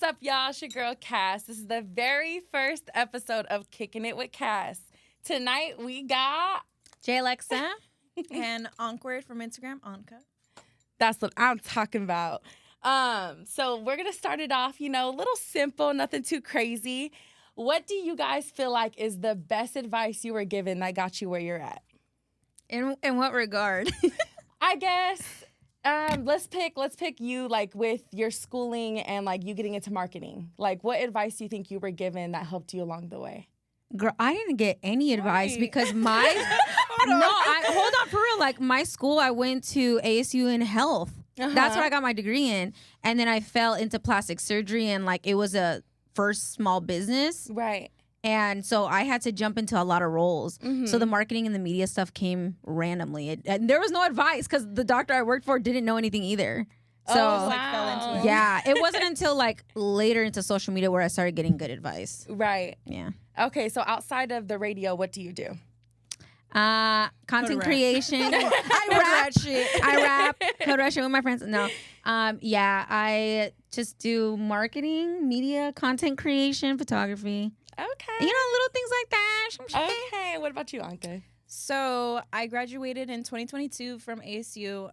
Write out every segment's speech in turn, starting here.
What's up, y'all? It's your girl, Kass. This is the very first episode of Kickin' It with Kass. Tonight, we got... Jay.Alexa. And Onward from Instagram, Anka. That's what I'm talking about. So we're going to start it off, a little simple, nothing too crazy. What do you guys feel like is the best advice you were given that got you where you're at? In what regard? I guess... let's pick you, like, with your schooling and, like, you getting into marketing. Like, what advice do you think you were given that helped you along the way? Girl, I didn't get any advice because my hold on for real. Like, my school, I went to ASU in health. That's what I got my degree in, and then I fell into plastic surgery, and like it was a first small business, Right. and so I had to jump into a lot of roles. So the marketing and the media stuff came randomly. And there was no advice because the doctor I worked for didn't know anything either. So fell into it. yeah, it wasn't until like later into social media where I started getting good advice. Right. Yeah. Okay, so outside of the radio, what do you do? Content creation. I I rap. Code red shit with my friends. No. Yeah, I just do marketing, media, content creation, photography. Okay. Little things like that. Okay, what about you, Anka? So I graduated in 2022 from ASU.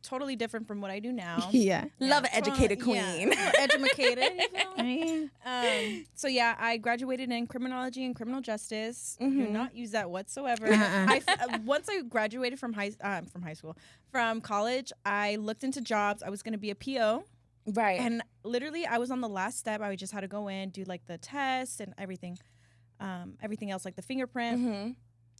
Totally different from what I do now. Yeah. Love an educated queen. Yeah, educated. You feel? So yeah, I graduated in criminology and criminal justice. Do not use that whatsoever. Once I graduated from from college, I looked into jobs. I was going to be a PO. Right. And literally, I was on the last step. I just had to go in, do like the test and everything else, like the fingerprint.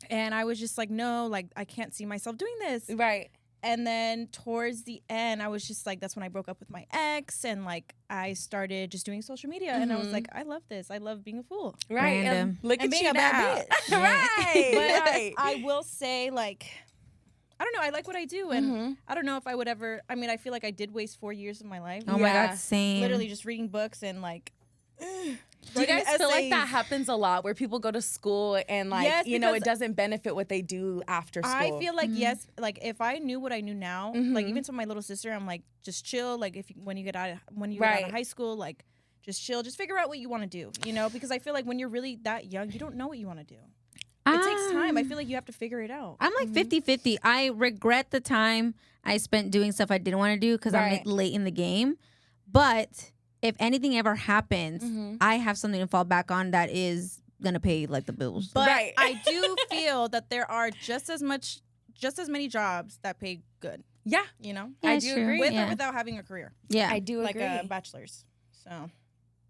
And I was just like, no, like I can't see myself doing this. Right. And then towards the end, I was just like, that's when I broke up with my ex, and like I started just doing social media, and I was like, I love this. I love being a fool. Right. Random. Look And at being you a bad now. bitch. Right. But Right. I will say, like, I don't know. I like what I do, and I don't know if I would ever. I mean, I feel like I did waste 4 years of my life. Oh my God, same. Literally just reading books and like. Do you guys feel like that happens a lot where people go to school and like, Yes, it doesn't benefit what they do after school? I feel like, yes, like if I knew what I knew now, like even to my little sister, I'm like, just chill. Like when you get out of high school, like just chill, just figure out what you want to do, because I feel like when you're really that young, you don't know what you want to do. It takes time. I feel like you have to figure it out. I'm like 50-50. I regret the time I spent doing stuff I didn't want to do because I'm like late in the game. But if anything ever happens, I have something to fall back on that is gonna pay like the bills. But I do feel that there are just as many jobs that pay good. Yeah. I do agree. With yeah. or without having a career. Yeah, I do Like agree. a bachelor's. So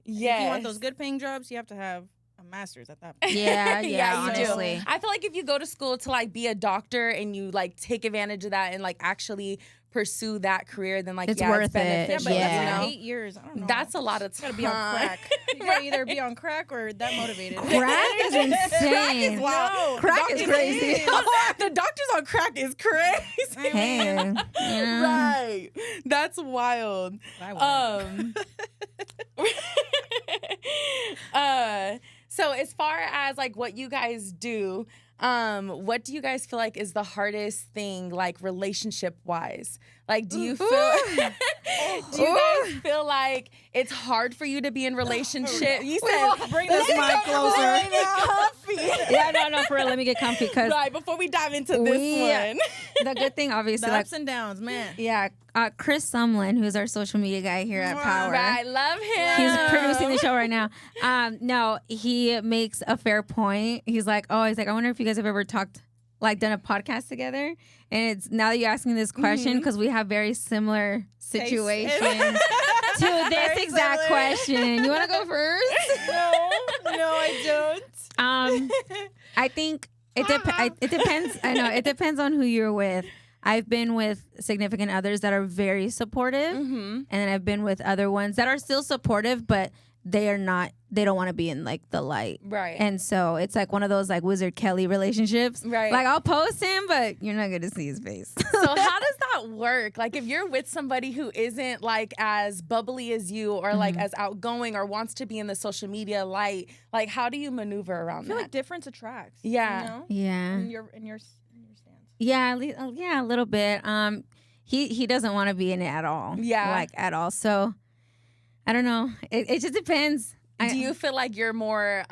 Yes. if you want those good paying jobs, you have to have a master's at that point. yeah, Yeah, you do. honestly. I feel like if you go to school to like be a doctor and you like take advantage of that and like actually pursue that career, then like It's it's worth it. Yeah, beneficial. but Yeah. that's like 8 years. I don't know. That's a lot of You time. gotta be on crack. You gotta either be on crack or that motivated. Crack is insane. Wow. Crack is crazy. The doctors on crack is crazy. Hey, Right. That's wild. So as far as like what you guys do, what do you guys feel like is the hardest thing, like relationship wise? Like, do you guys feel like it's hard for you to be in relationship? You said Bring this mic closer. Yeah, no, for real. Let me get comfy because Right, before we dive into this one. the good thing, obviously, The like ups and downs, man. yeah, Chris Sumlin, who's our social media guy here at Power. Right, love him. He's producing the show right now. No, he makes a fair point. He's like, I wonder if you guys have ever done a podcast together. And it's now that you're asking this question because we have very similar situations to this exact question. You want to go first? No, I don't. I think it depends. I know it depends on who you're with. I've been with significant others that are very supportive, and then I've been with other ones that are still supportive, but they don't want to be in like the light. Right. And so it's like one of those like Wizard Kelly relationships. Right. Like I'll post him, but you're not going to see his face. So how does that work? Like if you're with somebody who isn't like as bubbly as you or like as outgoing or wants to be in the social media light, like how do you maneuver around I feel that? like difference attracts. Yeah. Yeah. In your stance. Yeah, a little bit. He doesn't want to be in it at all. Yeah. Like at all. So I don't know. It just depends. Do you feel like you're more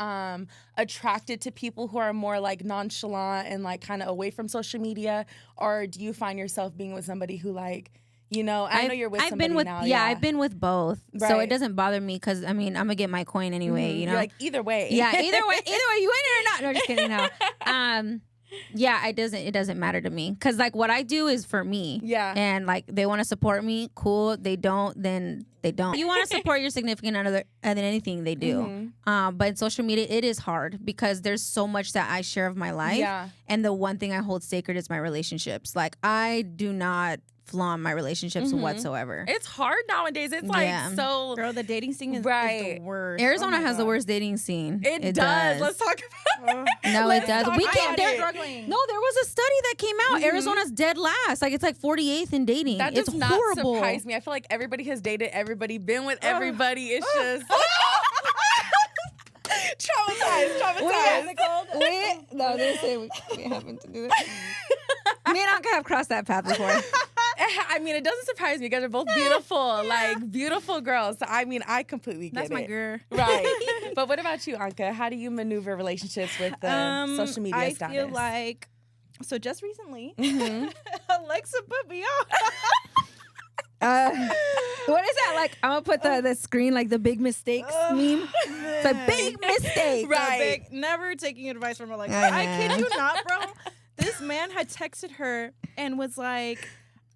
attracted to people who are more like nonchalant and like kind of away from social media, or do you find yourself being with somebody who like, you know, I know you're with somebody now. Yeah, I've been with both, so it doesn't bother me because I mean I'm gonna get my coin anyway. You know, you're like either way. Yeah, either way, you in it or not. No, just kidding. No. Yeah, it doesn't matter to me because like what I do is for me. Yeah. And like they want to support me, cool. They don't, then they don't. You want to support your significant other than anything they do. But in social media, it is hard because there's so much that I share of my life. Yeah. And the one thing I hold sacred is my relationships. Like I do not flaunt my relationships whatsoever. It's hard nowadays. It's like so. Girl, the dating scene is the worst. Arizona has the worst dating scene. It does. Let's talk about it. No, it does. We can't. Struggling. No, there was a study that came out. Arizona's dead last. Like it's like 48th in dating. That does it's not horrible. surprise me. I feel like everybody has dated everybody, been with everybody. It's just traumatized. No, they say we happen to do it. Me and Anka have crossed that path before. I mean, it doesn't surprise me. You guys are both beautiful, like beautiful girls. So, I mean, I completely get That's it. my girl. Right. But what about you, Anka? How do you maneuver relationships with the social media status? I feel like, so just recently, Alexa put me on. What is that? Like, I'm going to put the screen, like the big mistakes meme. It's a big mistake. Right. Never taking advice from Alexa. I kid you not, bro. This man had texted her and was like,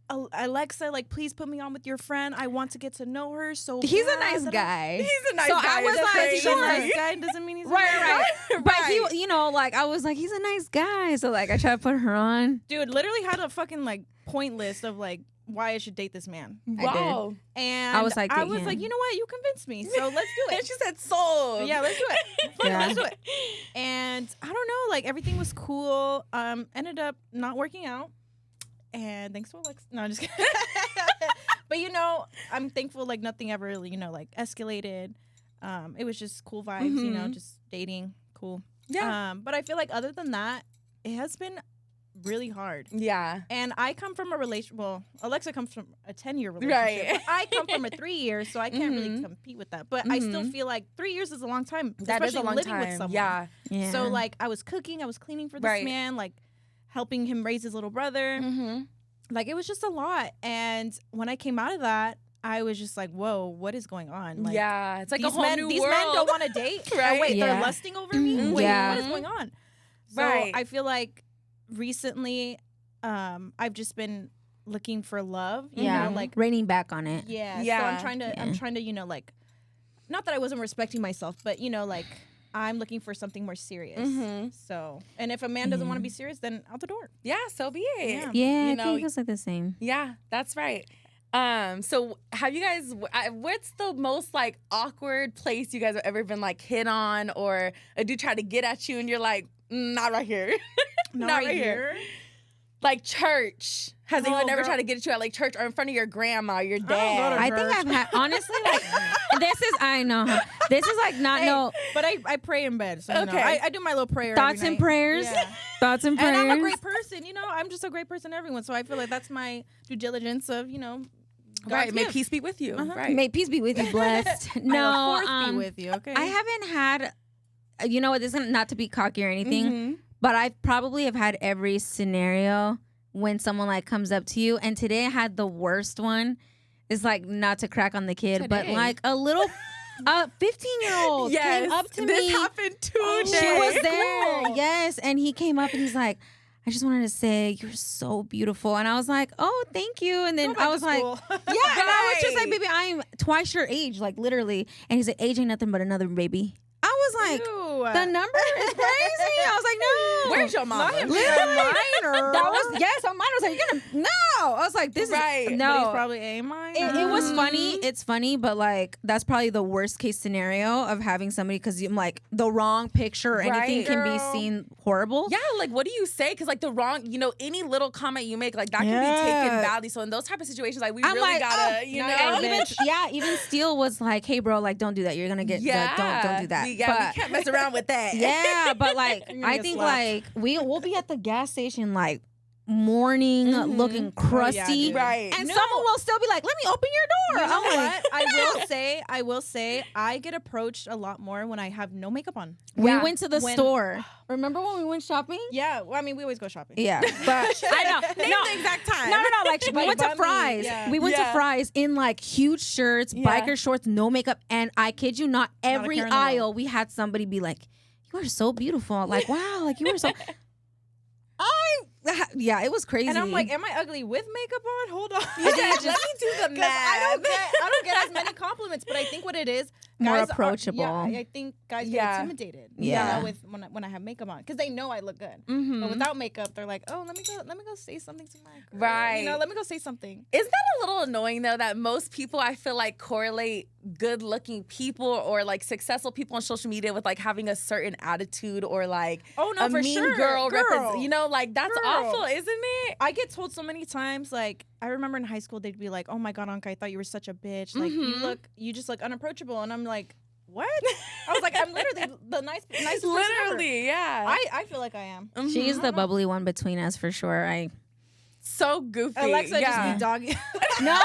Alexa, like, please put me on with your friend. I want to get to know her. So he's a nice guy. He's a nice guy. So I was like, he's a nice guy doesn't mean he's right. But he, you know, like I was like, he's a nice guy. So like I tried to put her on. Dude, literally had a fucking like point list of like why I should date this man. Wow. And I was like, you know what? You convinced me. So let's do it. And she said sold. Yeah, let's do it. Let's do it. And I don't know, like everything was cool. Ended up not working out. And thanks to Alexa. No, I'm just kidding. But you know, I'm thankful like nothing ever really, you know, like escalated. It was just cool vibes, you know, just dating. Cool. Yeah. But I feel like other than that, it has been really hard. Yeah. And I come from a relation. Well, Alexa comes from a 10-year relationship. Right. But I come from a 3 years, so I can't really compete with that. But I still feel like 3 years is a long time. That is a long living time. with someone. Yeah. So like I was cooking, I was cleaning for this man, like helping him raise his little brother. Like it was just a lot. And when I came out of that, I was just like, whoa, what is going on? Like, yeah. It's like a whole new these world. men don't want to date. Right. Oh, wait, Yeah. they're lusting over me? Wait, what is going on? So Right. I feel like recently I've just been looking for love. You know, like raining back on it. yeah. Yeah. So I'm trying to, you know, like not that I wasn't respecting myself, but you know, like I'm looking for something more serious. So, and if a man doesn't want to be serious, then out the door. Yeah, so be it. Yeah, You I know, think it's like the same. Yeah, that's right. So have you guys, what's the most like awkward place you guys have ever been like hit on, or a dude try to get at you and you're like, not right here. Not right here. Like church. Has anyone ever girl. tried to get at you at like church or in front of your grandma, your don't go dad? to I think I've had, honestly, like, I know. This is like not no. But I pray in bed. So you know, Okay. I do my little prayer. Thoughts every and night. prayers. Yeah. Thoughts and prayers. And I'm a great person, you know. I'm just a great person to everyone. So I feel like that's my due diligence of, you know, Right, God's may gift. peace be with you. Right. May peace be with you, blessed. No, I will be with you, okay? I haven't had, you know what, this is not to be cocky or anything, but I probably have had every scenario when someone like comes up to you. And today I had the worst one. It's like not to crack on the kid, but like a little 15-year-old came up to this me. happened today. She was there. Yes. And he came up and he's like, I just wanted to say you're so beautiful. And I was like, oh, thank you. And then I was like, yeah. And I was just like, baby, I'm twice your age, like literally. And he's like, age ain't nothing but another baby. I was like, the number is crazy. I was like, no. Where's your mama? Literally. That was, yes, on mine. I was like, you're gonna, no. I was like, this Right. is, But he's no. probably a minor. It was funny. It's funny, but like that's probably the worst case scenario of having somebody, because I'm like the wrong picture or anything Right, can be girl. seen horrible. Yeah, like what do you say? Because like the wrong, you know, any little comment you make, like that can be taken badly. So in those type of situations, like we I'm really like, gotta, oh, you know. and even Steele was like, hey bro, like don't do that. You're gonna get don't do that. We But- can't mess around with that. yeah, but like You're gonna I get think slapped. like we'll be at the gas station like morning, looking crusty. Right. And someone will still be like, let me open your door. You know what? I will say, I get approached a lot more when I have no makeup on. We went to the store. Remember when we went shopping? Yeah, well, I mean, we always go shopping. Yeah, but I know. Name the exact time. No. Like we went to Fry's. We went to Fry's in like huge shirts, biker shorts, no makeup, and I kid you not, every aisle we had somebody be like, "You are so beautiful." Like, wow, like you are so. Yeah, it was crazy. And I'm like, am I ugly with makeup on? Hold on. Let me do the math. I don't get as many compliments, but I think what it is, more guys approachable. I think guys get intimidated. Yeah. You know, with when I have makeup on, because they know I look good. But without makeup, they're like, oh, let me go say something to my girl. Right. You know, let me go say something. Isn't that a little annoying though? That most people I feel like correlate good-looking people or like successful people on social media with like having a certain attitude or like a for mean sure. girl. You know, like that's awful, isn't it? I get told so many times, like, I remember in high school, they'd be like, oh my God, Anka, I thought you were such a bitch. Like, you just look unapproachable. And I'm like, what? I was like, I'm literally the nicest person ever. Yeah. I feel like I am. She's the bubbly one between us for sure. So goofy. Alexa just be doggy. No,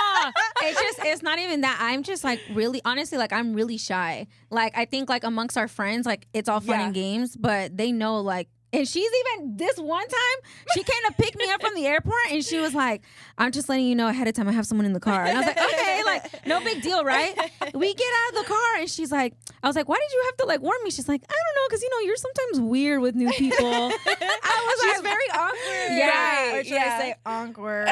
it's not even that. I'm just like really, honestly, like I'm really shy. Like I think like amongst our friends, like it's all fun and games, but they know like. And she's even, this one time, she came to pick me up from the airport and she was like, I'm just letting you know ahead of time I have someone in the car. And I was like, okay, like, no big deal, right? We get out of the car and she's like, I was like, why did you have to like warn me? She's like, I don't know, because you know, you're sometimes weird with new people. I was She's very awkward. Yeah. Or should I say awkward?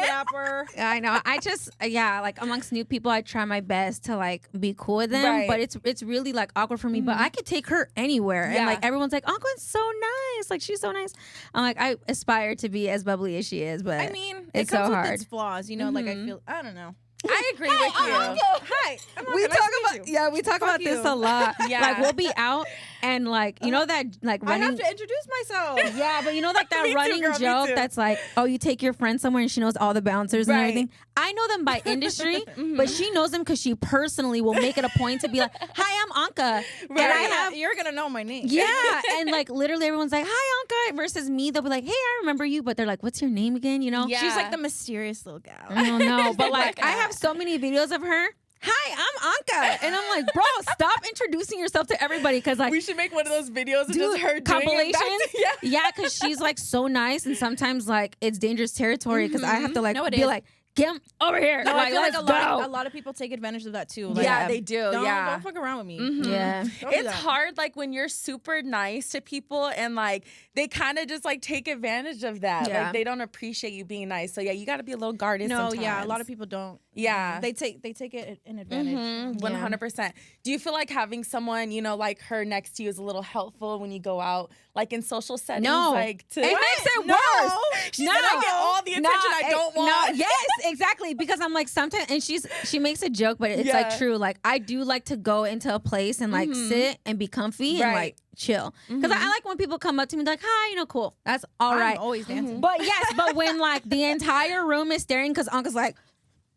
Snapper. I know. I just, like amongst new people, I try my best to like be cool with them, but it's really like awkward for me, but I could take her anywhere. And like everyone's like, Anka's so nice. Like she's so nice. I'm like, I aspire to be as bubbly as she is, but I mean, it's it comes so with hard. its flaws, you know, like I don't know. I agree with you. Hi. We talk about this a lot. Like we'll be out and like you know that like running. I have to introduce myself. Yeah, but you know like that Me too, running girl, me joke too. that's like, oh, you take your friend somewhere and she knows all the bouncers and everything. I know them by industry, but she knows them because she personally will make it a point to be like, "Hi, I'm Anka," and you're gonna know my name. Yeah, and like literally everyone's like, "Hi, Anka," versus me, they'll be like, "Hey, I remember you," but they're like, "What's your name again?" You know? Yeah. She's like the mysterious little gal. I don't know, but like I have so many videos of her. Hi, I'm Anka, and I'm like, bro, stop introducing yourself to everybody because like we should make one of those videos of do just her doing compilations. it. Yeah, because she's like so nice, and sometimes like it's dangerous territory because I have to like be like, get him over here. No, I feel like let's a lot of people take advantage of that too. Like, Yeah, they do. Don't fuck around with me. Yeah. Don't do It's that. hard like when you're super nice to people and like they kind of just like take advantage of that. Yeah. Like they don't appreciate you being nice. So yeah, you got to be a little guarded No, sometimes. yeah, a lot of people don't. Yeah. They take it in advantage. 100%. Do you feel like having someone, you know, like her next to you is a little helpful when you go out, like in social settings? No. Like to It makes it No. worse. She said I get all the attention I don't want. No, yes, exactly. Because I'm like sometimes, and she makes a joke, but it's like true. Like I do like to go into a place and like sit and be comfy and like chill. Because I like when people come up to me like, "Hi, you know, cool. That's all right." I'm always dancing. But yes, but when like the entire room is staring because Uncle's like.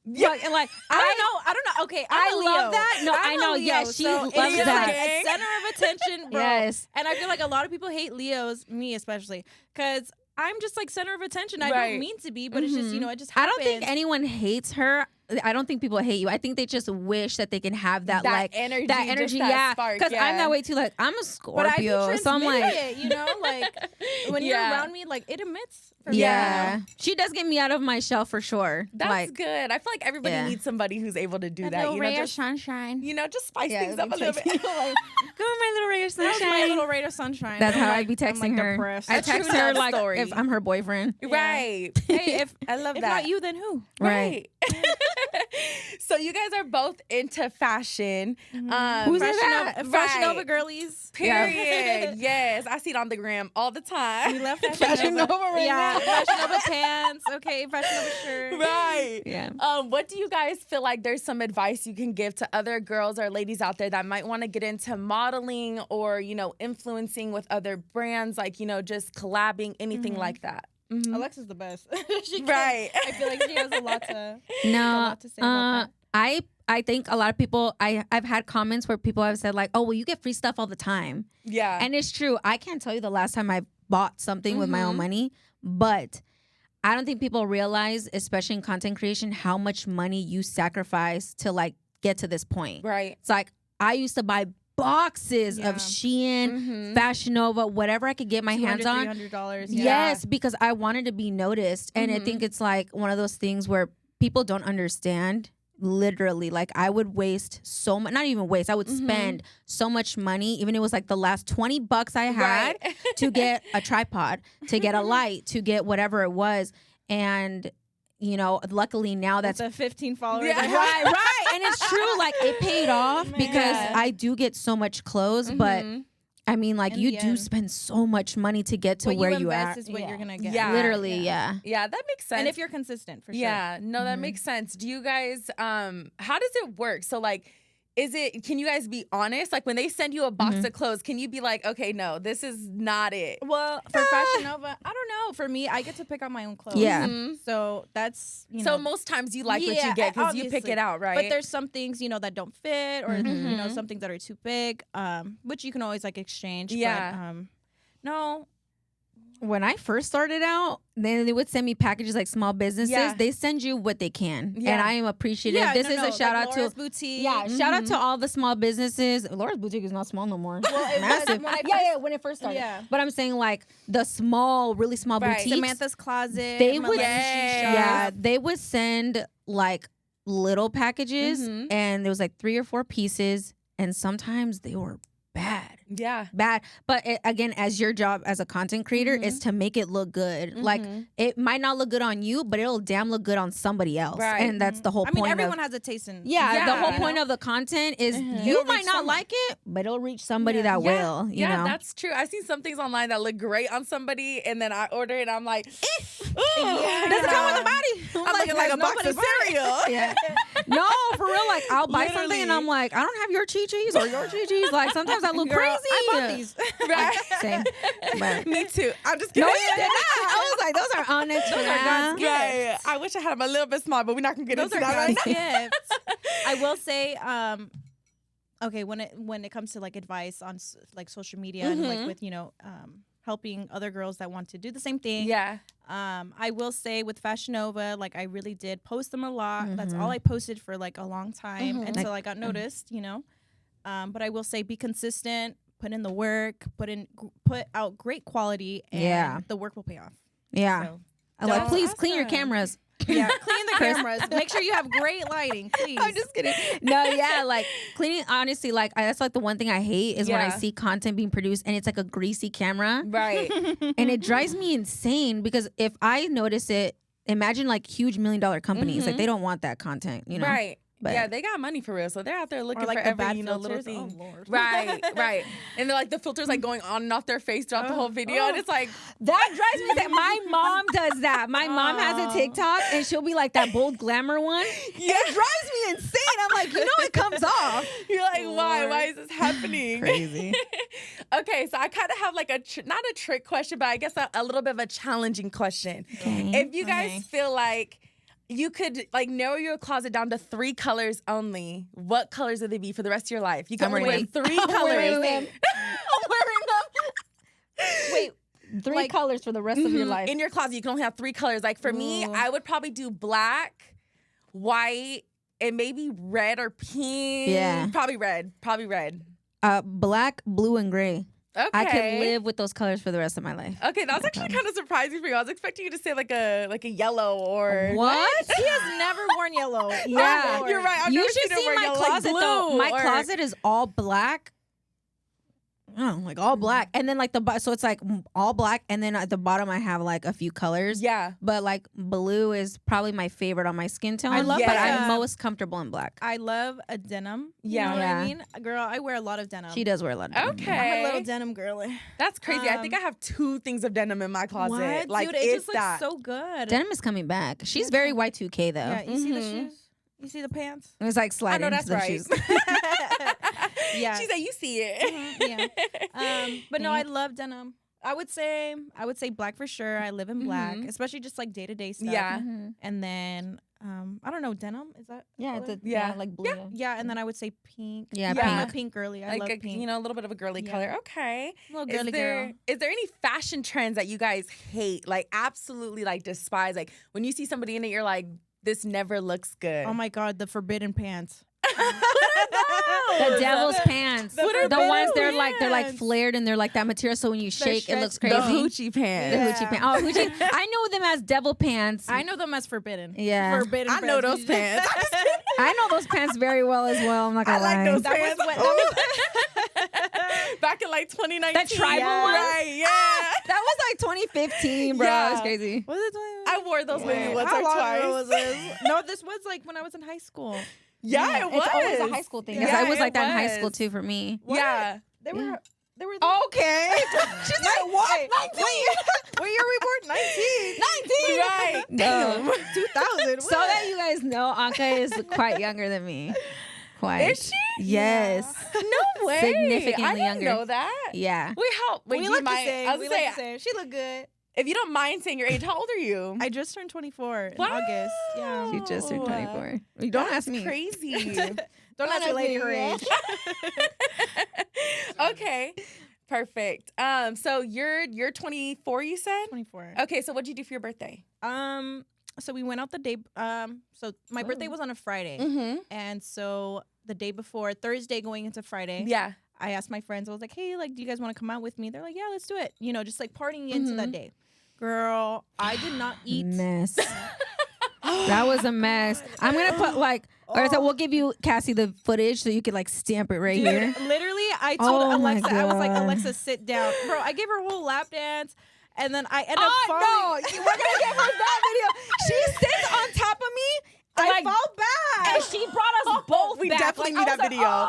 Yeah, and like I don't know. Okay, I love that. No, I know. Leo, Yes, she so loves it's that. Like a center of attention, bro. Yes. And I feel like a lot of people hate Leos, me especially, because I'm just like center of attention. I Right. don't mean to be, but it's just, you know, it just I happens. don't think anyone hates her. I don't think people hate you. I think they just wish that they can have that like energy, that just energy, that spark, Because I'm that way too. Like I'm a But I Scorpio, can so I'm transmit like, it, you know, like when you're around me, like it emits. From yeah. me, She does get me out of my shell for sure. That's like, good. I feel like everybody needs somebody who's able to do that. You know, just sunshine. you know, just spice things up a little bit. Go my little ray of That was my sunshine. little ray of sunshine. That's I'm how like, I'd be texting I'm like her. depressed. I A true text her love like story. if I'm her boyfriend. Right. Hey, if I love if that. not you, then who? Right. So you guys are both into fashion. Who's Fashion that? Nova, Fashion Nova girlies. Period. Yes. I see it on the gram all the time. We left Fashion Nova right yeah, now. Fashion Nova pants. Okay, Fashion Nova shirt. Right. Yeah. What do you guys feel like there's some advice you can give to other girls or ladies out there that might want to get into modeling or, you know, influencing with other brands, like, you know, just collabing, anything like that? Alexa's the best. She can- Right. I feel like she has a lot to say about that. I think a lot of people I've had comments where people have said like, "Oh, well, you get free stuff all the time." Yeah. And it's true. I can't tell you the last time I bought something with my own money, but I don't think people realize, especially in content creation, how much money you sacrifice to like get to this point. Right. It's like I used to buy boxes of Shein, Fashion Nova, whatever I could get my hands on. $300. Yes, because I wanted to be noticed. And I think it's like one of those things where people don't understand. Literally, like I would waste so much, not even waste, I would spend so much money, even it was like the last $20 I had to get a tripod, to get a light, to get whatever it was. And you know, luckily now that's the 15 followers. Yeah. Right. And it's true. Like it paid off because I do get so much clothes, but I mean, like you do spend so much money to get to what where you you invest are. is what you're gonna get. Yeah. Literally, yeah. Yeah, that makes sense. And if you're consistent, for sure. Yeah, no, that makes sense. Do you guys, how does it work? So like, can you guys be honest? Like when they send you a box of clothes, can you be like, okay, no, this is not it? Well, for Fashion Nova, I don't know. For me, I get to pick out my own clothes. Yeah. So that's, so most times you like what you get because you pick it out, right? But there's some things, you know, that don't fit or, you know, some things that are too big, which you can always like exchange. Yeah. But, no. When I first started out, then they would send me packages like small businesses. Yeah. They send you what they can. Yeah. And I am appreciative. Yeah, this is a shout like out Laura's to Boutique. Yeah, shout out to all the small businesses. Laura's Boutique is not small no more. Well, it Massive. was when When it first started. Yeah. But I'm saying like the small, really small boutiques. Samantha's Closet. They would, shop. they would send like little packages, and there was like 3 or 4 pieces, and sometimes they were bad. Yeah. Bad. But again, as your job as a content creator is to make it look good. Like it might not look good on you, but it'll damn look good on somebody else. Right. And that's the whole I point. mean, everyone has a taste in. The whole point of the content is you might not like it, but it'll reach somebody that will. You know? That's true. I've seen some things online that look great on somebody, and then I order it, and I'm like, does it come with the body? I'm looking like a box of cereal. Yeah. No, for real. Like I'll buy something, and I'm like, I don't have your chi-chis or your chi-chis. Like sometimes I look crazy. I bought these. Right. Same. But Me too. I'm just kidding. no, you did not. I was like, those are honest. Those are God's Right. I wish I had them a little bit small, but we're not gonna get into that right now. gifts. I will say, okay, when it comes to like advice on like social media and like with, you know, helping other girls that want to do the same thing. Yeah. I will say with Fashion Nova, like I really did post them a lot. That's all I posted for like a long time until I got noticed, you know. But I will say be consistent, put in the work, put out great quality, and the work will pay off. Yeah. So, I'm like, please clean your cameras. yeah, clean the cameras. Make sure you have great lighting, please. I'm just kidding. No, yeah, like cleaning. Honestly, like that's like the one thing I hate is when I see content being produced and it's like a greasy camera, Right. and it drives me insane because if I notice it, imagine like huge $1 million companies, like they don't want that content, you know? Right. But yeah, they got money for real, so they're out there looking Or like for the every bad little filters. thing. Oh, Lord. Right, right. And they're like the filters like going on and off their face throughout the whole video, and it's like That drives me insane. My mom does that. My mom has a TikTok and she'll be like that bold glamour one. Yeah. It drives me insane. I'm like, you know, it comes off. you're like, why? Why is this happening? Crazy. Okay, so I kind of have like not a trick question, but I guess a little bit of a challenging question. Okay. If you guys feel like you could like narrow your closet down to 3 colors only, what colors would they be for the rest of your life? You can only wear 3 colors. I'm wearing them. Wait, 3 colors for the rest of your life. In your closet, you can only have 3 colors. Like for me, I would probably do black, white, and maybe red or pink. Yeah. Probably red. Black, blue, and gray. Okay. I could live with those colors for the rest of my life. Okay, that was actually kind of surprising for you. I was expecting you to say like a yellow or What? He has never worn yellow. Yeah. Never. You're right. I've You never should seen him see wear my yellow, closet like though. blue My or- closet is all black. Oh, like all black, and then like so it's like all black, and then at the bottom I have like a few colors. Yeah. But like blue is probably my favorite on my skin tone. I love but like, I'm most comfortable in black. I love a denim. Yeah. You know what Yeah. I mean? Girl, I wear a lot of denim. She does wear a lot of Okay. I'm a little denim girly. That's crazy. I think I have 2 things of denim in my closet. What? Like Dude, it it's just that. looks so good. Denim is coming back. She's very Y2K though. Yeah, you see the shoes? You see the pants? It's like sliding I know that's into the right. shoes. Yeah. She said, "You see it." Yeah. But no, I love denim. I would say black for sure. I live in black, especially just like day-to-day stuff. Yeah. And then I don't know, denim, is that color? like blue. Yeah, and then I would say pink. Yeah, I'm a pink. pink girly. I Like love a, pink. you know, a little bit of a girly color. Okay. Little girly girl. Is there any fashion trends that you guys hate? Like absolutely like despise? Like when you see somebody in it, you're like, this never looks good. Oh my God, the forbidden pants. The devil's pants. What are The ones those? they're like flared and they're like that material. So when you shake, it looks crazy. The hoochie pants. The Yeah. hoochie pants. Oh, hoochie. I know them as devil pants. I know them as forbidden. Yeah. Forbidden I know pants. those pants. I know those pants very well as well. I'm not gonna lie. those That was pants. what- that Back in like 2019. The tribal Yeah. one? Right, yeah. That was like 2015, bro. Yeah. It was crazy. Was it? I wore those maybe once How or long twice. ago was this? No, this was like when I was in high school. Yeah, it was. It's always a high school thing. Yeah, Yeah, it was like that in high was. school too for me. Yeah. They were. They were. Okay. She's like, what? 19? What year were we born? 19. Right. Damn. 2000. So that you guys know, Anka is quite younger than me. Quite. Is she? Yes. No way. Significantly I didn't younger. know that. Yeah. Wait, how? Wait, we do look you the mind? same. I was We gonna look say, the same. She looked good. if you don't mind saying your age, how old are you? I just turned 24 in Wow. August. Yeah. She just turned Oh, 24. You don't ask me. Crazy. Don't ask a lady her age. Okay. Perfect. So you're 24, you said? 24. Okay, so what'd you do for your birthday? So we went out the day. So my birthday was on a Friday, Mm-hmm. and so the day before, Thursday going into Friday, Yeah. I asked my friends. I was like, "Hey, like, do you guys want to come out with me?" They're like, "Yeah, let's do it." You know, just like partying into that day. Girl, I did not eat. Mess. That was a mess. I'm gonna put like, or so we'll give you Cassie the footage so you could like stamp it right Dude, here. literally, I told Oh my Alexa, I was like, God. "Alexa, sit down." Bro, I gave her a whole lap dance, and then I ended up Oh falling. no! We're gonna give her that video. She sits on top of me. I like, fall back. and she brought us both We back. definitely Like, need I was that like, video. oh.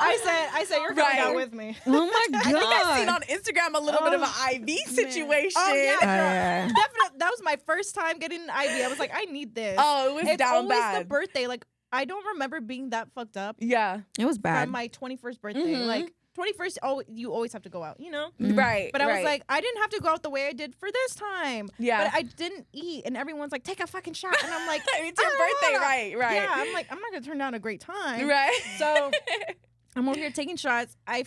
I said, you're coming Right. down with me. Oh my god! I think I've seen on Instagram a little bit of an IV situation. Oh yeah, girl. yeah. Definitely. That was my first time getting an IV. I was like, I need this. Oh, it was it's down always bad. the birthday. Like, I don't remember being that fucked up Yeah. It was bad. from my 21st birthday. Mhm. Like 21st, you always have to go out, you know. Mhm. Right. But I was right. like, I didn't have to go out the way I did for this time. Yeah. But I didn't eat, and everyone's like, take a fucking shot, and I'm like, It's your I don't birthday, wanna. right? Yeah, I'm like, I'm not gonna turn down a great time. Right. So I'm over here taking shots. I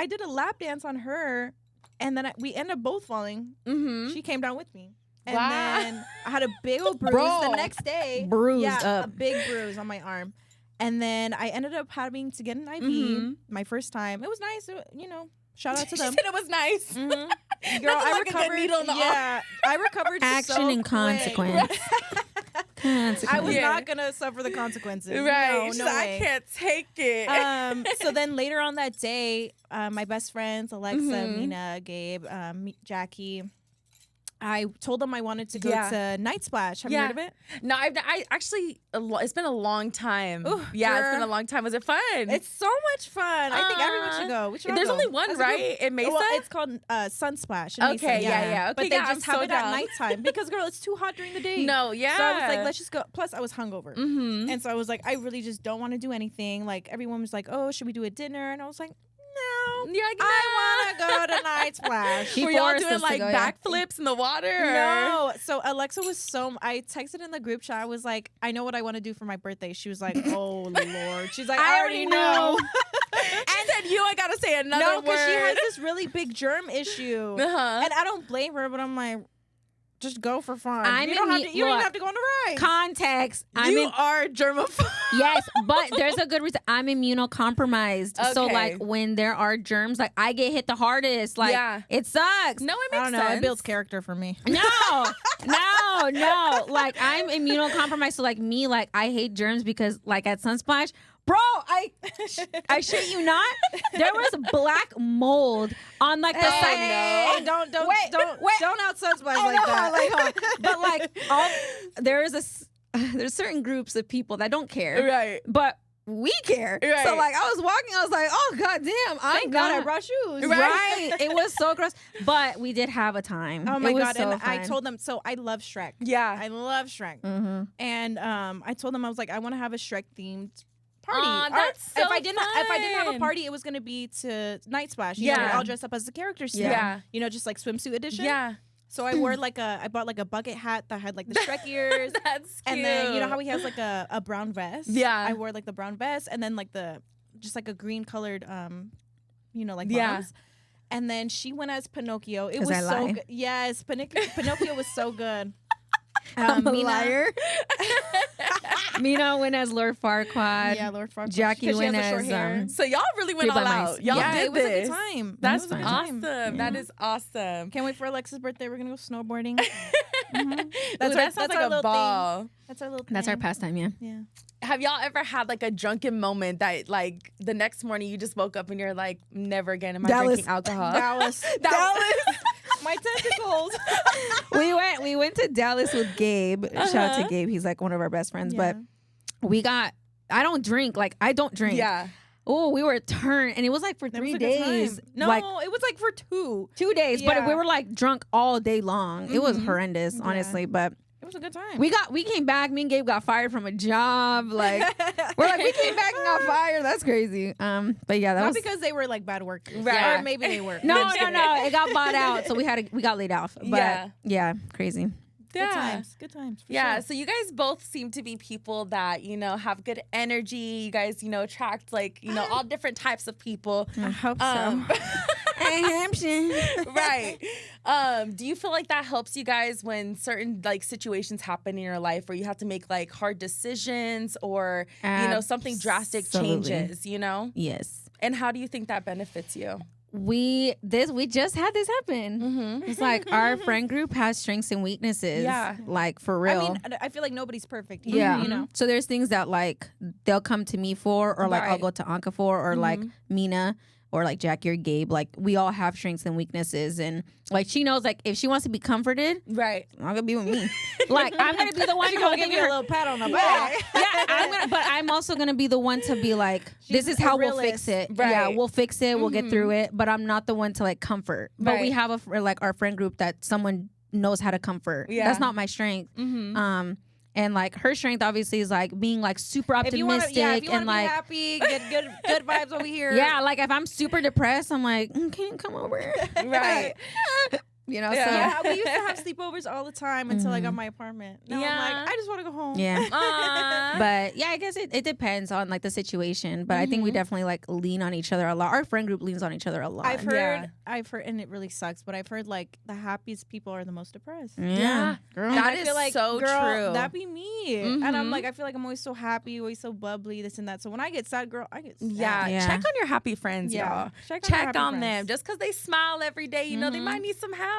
did a lap dance on her, and then we ended up both falling. Mm-hmm. She came down with me. And Wow. then I had a big old bruise Bro. the next day. Bruised yeah, up. a big bruise on my arm. And then I ended up having to get an IV Mhm. my first time. It was nice, you know. Shout out to She them. said it was nice. Mhm. Girl, Nothing I like a good recovered. needle in the arm. Yeah, I recovered. Action so and quick. consequence. I was Yeah. not gonna suffer the consequences. Right. No, She's no like, way. I can't take it. So then later on that day, my best friends, Alexa, Mhm. Mina, Gabe, Jackie, I told them I wanted to go Yeah. to Night Splash. Have you Yeah. heard of it? No, I actually, it's been a long time. Ooh, yeah, it's been girl. a long time. Was it fun? It's so much fun. I think everyone should go. We should all There's go. only one, As a group. right? In Mesa? Well, it's called Sun Splash. in Mesa, Okay, yeah. Okay, but they yeah, just I'm have so it at down. nighttime because, girl, it's too hot during the day. No, yeah. So I was like, let's just go. Plus, I was hungover. Mm-hmm. And so I was like, I really just don't want to do anything. Like, everyone was like, oh, should we do a dinner? And I was like, no. You're like, I want to go to Night Splash. She Were y'all forced doing us to like go, yeah. backflips in the water? Or? No. So Alexa was I texted in the group chat. I was like, I know what I want to do for my birthday. She was like, oh, Lord. She's like, I already know. And said you ain't gotta say another No, word. because she has this really big germ issue. Uh-huh. And I don't blame her, but I'm like, just go for fun. I'm you don't in have to, the- you don't even look, have to go on the ride. Context. You are germaphobe. Yes, but there's a good reason. I'm immunocompromised. So Okay. like when there are germs, like I get hit the hardest. Like Yeah. it sucks. No, it I makes don't know. sense. It builds character for me. No. Like I'm immunocompromised. So like me, like I hate germs because like at Sunsplash, bro, I shit you not. There was black mold on like the side. Hey, don't out Sunsplash like that. But like there's certain groups of people that don't care. Right. But we care. Right. So like I was walking, I was like, oh god damn, Thank God I brought shoes. Right. It was so gross. But we did have a time. Oh my it was God. So And I fun. told them, so I love Shrek. Yeah. I love Shrek. Mm-hmm. And I told them, I was like, I want to have a Shrek themed party. Aw, Or that's so if I didn't have a fun. party, it was gonna be to Night Splash. You Yeah. know, we're all dressed up as the characters. Still. Yeah. You know, just like swimsuit edition. Yeah. So I wore I bought like a bucket hat that had like the Shrek ears. That's cute. And then you know how he has like a brown vest? Yeah. I wore like the brown vest and then like just like a green colored like Yeah. bombs. And then she went as Pinocchio. It 'Cause was I so lie. good. Yes, Pinocchio was so good. I'm a Mina- liar. Mina went as Lord Farquaad. Yeah, Lord Farquaad. Jackie 'Cause she has went the short as hair. So y'all really went Saved all by Mice. out. Y'all Yeah, did it was a this. good time. That's It was a good awesome. time. That is awesome. Can't wait for Alexa's birthday. We're gonna go snowboarding. That sounds like a ball. That's our little thing. That's our pastime, yeah. Yeah. Have y'all ever had like a drunken moment that like the next morning you just woke up and you're like, never again am I Dallas. drinking alcohol? Dallas. My tentacles. We went to Dallas with Gabe. Shout out to Gabe. He's like one of our best friends. Yeah. But I don't drink. Like I don't drink. Yeah. Oh, we were turned, and it was like for That was 3 a good days. time. No, like it was like for 2. 2 days, but Yeah. we were like drunk all day long. It was Mhm. horrendous, Yeah. honestly. But It was a good time. we came back. Me and Gabe got fired from a job. Like we're like we came back and got fired. That's crazy. But yeah, that Not was because they were like bad workers. Right. Or maybe they were. no. It got bought out, so we got laid off. But Yeah. yeah crazy. Good times. Good times. For Yeah, sure. so you guys both seem to be people that, have good energy. You guys, attract like, all different types of people. I hope Right. Do you feel like that helps you guys when certain like situations happen in your life where you have to make like hard decisions or, something drastic Absolutely. changes, Yes. And how do you think that benefits you? We just had this happen. Mm-hmm. It's like our friend group has strengths and weaknesses. Yeah. Like for real. I mean, I feel like nobody's perfect. Either, yeah. You know. So there's things that like they'll come to me for, or like I'll Right. go to Anka for, or like Mina, or like Jackie or Gabe. Like we all have strengths and weaknesses, and like she knows like if she wants to be comforted, Right. not gonna be with me. Like I'm gonna be the one She's gonna give holding you a her. little pat on the back. Yeah, but I'm also gonna be the one to be like, this She's is a how we'll fix realist. it. Right. Yeah, we'll fix it. We'll get through it. But I'm not the one to like comfort. But we Right. have like our friend group that someone knows how to comfort. Yeah. That's not my strength. Mm-hmm. And like her strength obviously is like being like super If you want optimistic to and be like happy, get good vibes over here. yeah, like if I'm super depressed, I'm like, can you come over? Right. You know, Yeah. so Yeah, we used to have sleepovers all the time until I got my apartment. Now Yeah. I'm like, I just want to go home. yeah. Aw. But yeah, I guess it depends on like the situation. But I think we definitely like lean on each other a lot. Our friend group leans on each other a lot. I've Yeah. heard, and it really sucks, but I've heard like the happiest people are the most depressed. Yeah. And That I is feel like, so girl, true. That be me. And I'm Mhm. like, I feel like I'm always so happy, always so bubbly, this and that. So when I get sad, girl, I get sad. Yeah. Yeah. Check on your happy friends, Yeah. y'all. Check Check your on happy them. friends. Just because they smile every day, they might need some help.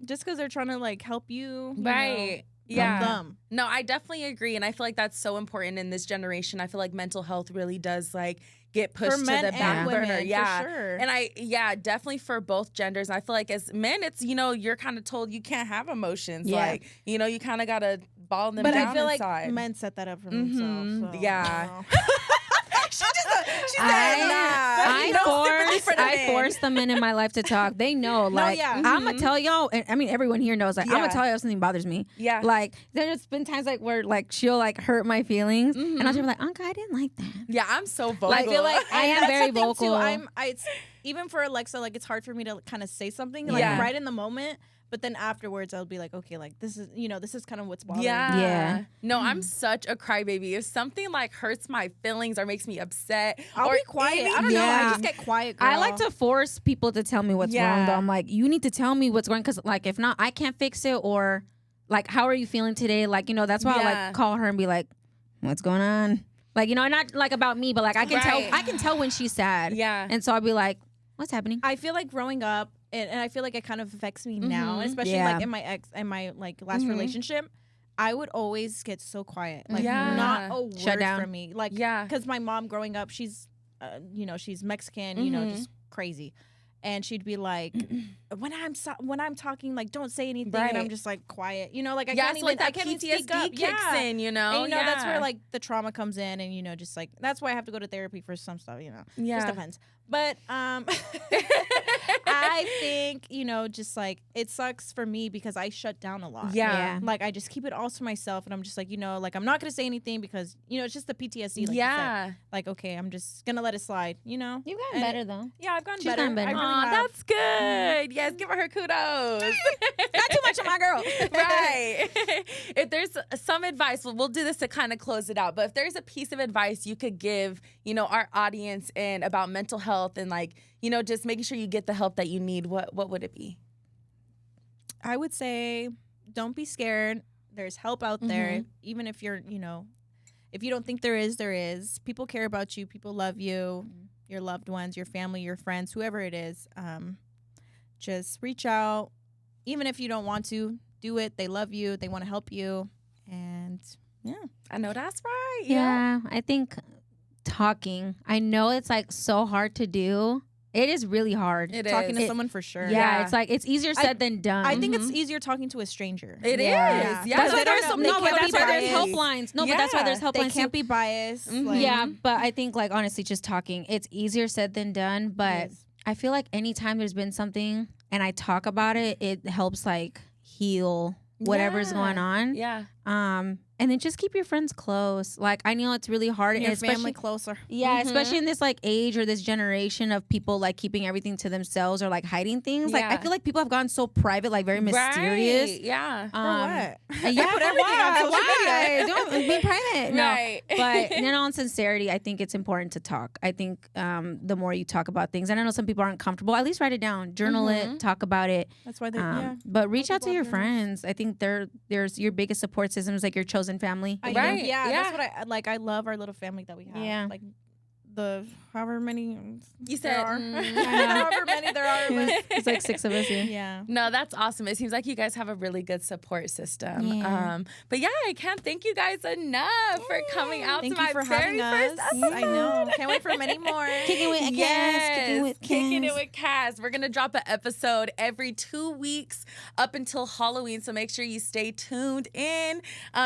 Just because they're trying to like help you. Right. Know, Yeah. Them. No, I definitely agree. And I feel like that's so important in this generation. I feel like mental health really does like get pushed For to men the and back women, burner. for Yeah. sure. And definitely for both genders. I feel like as men, it's, you're kind of told you can't have emotions. Yeah. Like, you kind of got to ball them But down I feel inside. like men set that up for Mhm. themselves. So, Yeah. I don't know. She said, I force the men in my life to talk. They know, like, yeah. I'm gonna tell y'all, and I mean, everyone here knows, like, I'm Yeah. gonna tell y'all if something bothers me. Yeah. Like, there's been times like where like she'll like hurt my feelings, and I'll just be like, Anka, I didn't like that. Yeah, I'm so vocal. I feel like I am that's very the thing, vocal. Too. It's even for Alexa, like it's hard for me to kind of say something like Yeah. right in the moment, but then afterwards I'll be like, okay, like this is kind of what's bothering Yeah. me. Yeah. No, I'm such a crybaby. If something like hurts my feelings or makes me upset, I'll or be quiet. I don't know. Yeah. I just get quiet. Girl. I like to force people to tell me what's Yeah. wrong. Though I'm like, you need to tell me what's going, because like if not, I can't fix it. Or like, how are you feeling today? Like, that's why I Yeah. like call her and be like, what's going on? Like, not like about me, but like I can Right. tell when she's sad. Yeah. And so I'll be like, what's happening? I feel like growing up, and I feel like it kind of affects me now, especially Yeah. like in my like last relationship. I would always get so quiet, like Yeah. not a word Shut down. from me, like Yeah. because my mom growing up, she's, she's Mexican, just crazy, and she'd be like, when I'm talking, like don't say anything, and I'm Right. just like quiet, like I Yeah, can't so even like that I can't even PTSD speak up. kicks Yeah. in, And, that's where like the trauma comes in, and just like that's why I have to go to therapy for some stuff, Yeah. just depends. But I think just like it sucks for me because I shut down a lot. Yeah. Like I just keep it all to myself, and I'm just like like I'm not gonna say anything because it's just the PTSD. Like you said. Yeah. Like okay, I'm just gonna let it slide. You've gotten And- better though. Yeah, I've gotten She's better. gotten better. I really Oh, that's good. Yes, give her kudos. Not too much of my girl. Right. If there's some advice, we'll do this to kind of close it out. But if there's a piece of advice you could give, our audience and about mental health and just making sure you get the help that you need, what would it be? I would say don't be scared. There's help out there. Even if you're, if you don't think there is. People care about you. People love you, your loved ones, your family, your friends, whoever it is. Just reach out. Even if you don't want to, do it. They love you. They want to help you. And I know that's right. Yeah, I think talking. I know it's so hard to do. It is really hard. Talking to someone for sure. Yeah, it's easier said than done. I think it's easier talking to a stranger. It is. Yeah. That's why there's that's why there's helplines. No, but that's why there's helplines. They can't be biased. Yeah, but I think honestly, just talking, it's easier said than done. But I feel like anytime there's been something and I talk about it, it helps heal whatever's going on. Yeah. And then just keep your friends close. I know it's really hard. And your especially family closer. Yeah, especially in this age or this generation of people keeping everything to themselves or hiding things. I feel like people have gotten so private, very mysterious. Right. Yeah. For what? Yeah, put everything on social media. Don't be private. No. Right. But in all sincerity, I think it's important to talk. I think the more you talk about things, and I know some people aren't comfortable, at least write it down, journal it, talk about it. That's why But reach out to your friends. I think there's your biggest support system is your chosen family. Right. Yeah, that's what I like. I love our little family that we have. Yeah. The however many you said there are. However many there are. It's 6 of us here. Yeah. No, that's awesome. It seems like you guys have a really good support system. Yeah. But I can't thank you guys enough for coming out Thank to my you for very having first us. episode. I know. Can't wait for many more. Kicking with Kass. Yes, Kicking it with Kass. We're gonna drop an episode every 2 weeks up until Halloween, so make sure you stay tuned in.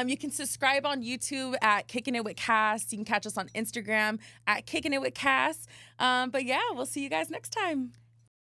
You can subscribe on YouTube at Kicking It with Kass. You can catch us on Instagram at Kicking It with Kass. But we'll see you guys next time.